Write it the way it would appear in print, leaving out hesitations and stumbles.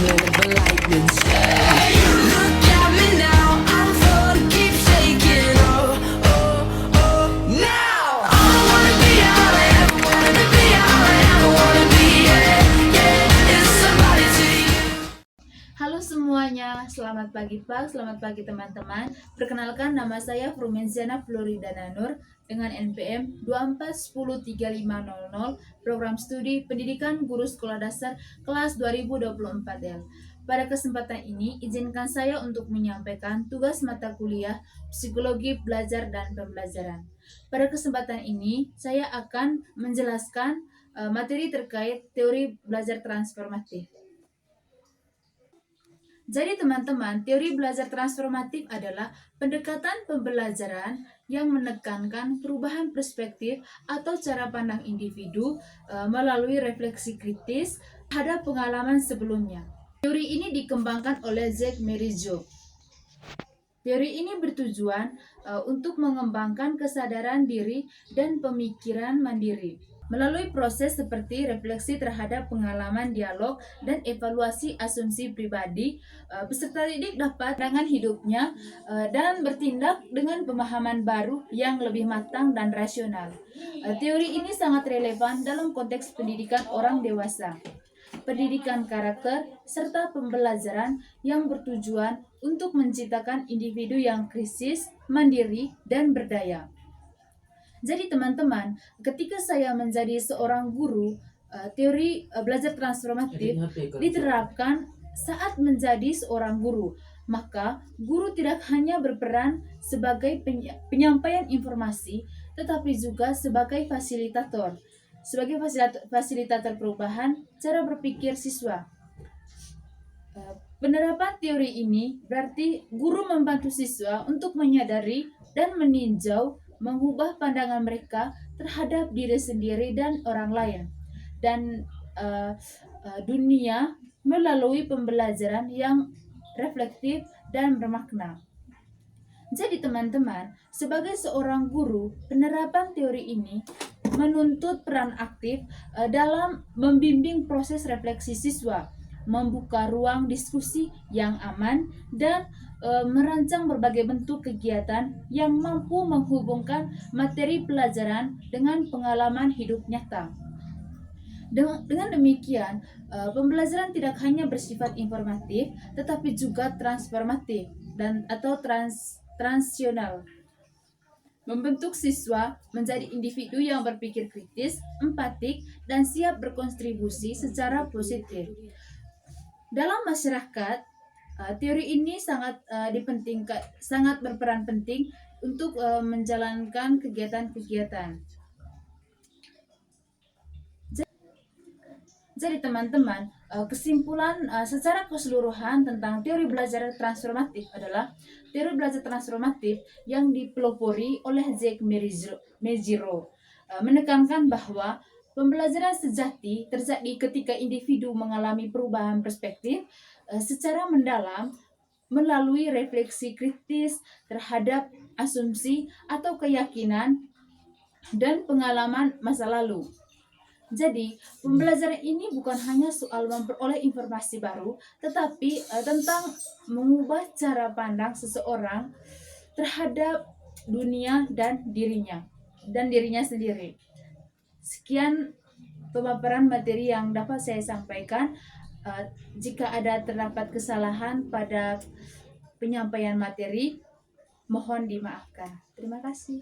whenever lightning strikes. Look at me now, I'm gonna keep shaking. Oh, oh, oh, now. All I wanna be, all I ever wanted to be, all I ever wanna be, yeah, yeah, is somebody to you. Halo semuanya, selamat pagi Pak, selamat pagi teman-teman. Perkenalkan, nama saya Frumenziana Floridana Nur dengan NPM 24103500, Program Studi Pendidikan Guru Sekolah Dasar kelas 2024L. Pada kesempatan ini, izinkan saya untuk menyampaikan tugas mata kuliah Psikologi Belajar dan Pembelajaran. Pada kesempatan ini, saya akan menjelaskan materi terkait teori belajar transformatif. Jadi teman-teman, teori belajar transformatif adalah pendekatan pembelajaran yang menekankan perubahan perspektif atau cara pandang individu melalui refleksi kritis terhadap pengalaman sebelumnya. Teori ini dikembangkan oleh Jacques Marijo. Teori ini bertujuan untuk mengembangkan kesadaran diri dan pemikiran mandiri melalui proses seperti refleksi terhadap pengalaman dialog dan evaluasi asumsi pribadi. Peserta didik dapat dengan hidupnya dan bertindak dengan pemahaman baru yang lebih matang dan rasional. Teori ini sangat relevan dalam konteks pendidikan orang dewasa, pendidikan karakter, serta pembelajaran yang bertujuan untuk menciptakan individu yang kritis, mandiri, dan berdaya. Jadi teman-teman, ketika saya menjadi seorang guru, teori belajar transformatif diterapkan saat menjadi seorang guru. Maka guru tidak hanya berperan sebagai penyampaian informasi, tetapi juga sebagai fasilitator. Sebagai fasilitator perubahan cara berpikir siswa. Penerapan teori ini berarti guru membantu siswa untuk menyadari dan meninjau, mengubah pandangan mereka terhadap diri sendiri dan orang lain, dan dunia melalui pembelajaran yang reflektif dan bermakna. Jadi teman-teman, sebagai seorang guru, penerapan teori ini menuntut peran aktif dalam membimbing proses refleksi siswa, membuka ruang diskusi yang aman, dan merancang berbagai bentuk kegiatan yang mampu menghubungkan materi pelajaran dengan pengalaman hidup nyata. Dengan demikian, pembelajaran tidak hanya bersifat informatif, tetapi juga transformatif atau transisional, membentuk siswa menjadi individu yang berpikir kritis, empatik, dan siap berkontribusi secara positif. Dalam masyarakat, teori ini sangat berperan penting untuk menjalankan kegiatan-kegiatan. Jadi teman-teman, kesimpulan secara keseluruhan tentang teori belajar transformatif adalah teori belajar transformatif yang dipelopori oleh Jacques Marijo menekankan bahwa pembelajaran sejati terjadi ketika individu mengalami perubahan perspektif secara mendalam melalui refleksi kritis terhadap asumsi atau keyakinan dan pengalaman masa lalu. Jadi, pembelajaran ini bukan hanya soal memperoleh informasi baru, tetapi tentang mengubah cara pandang seseorang terhadap dunia dan dirinya sendiri. Sekian pemaparan materi yang dapat saya sampaikan. Jika terdapat kesalahan pada penyampaian materi, mohon dimaafkan. Terima kasih.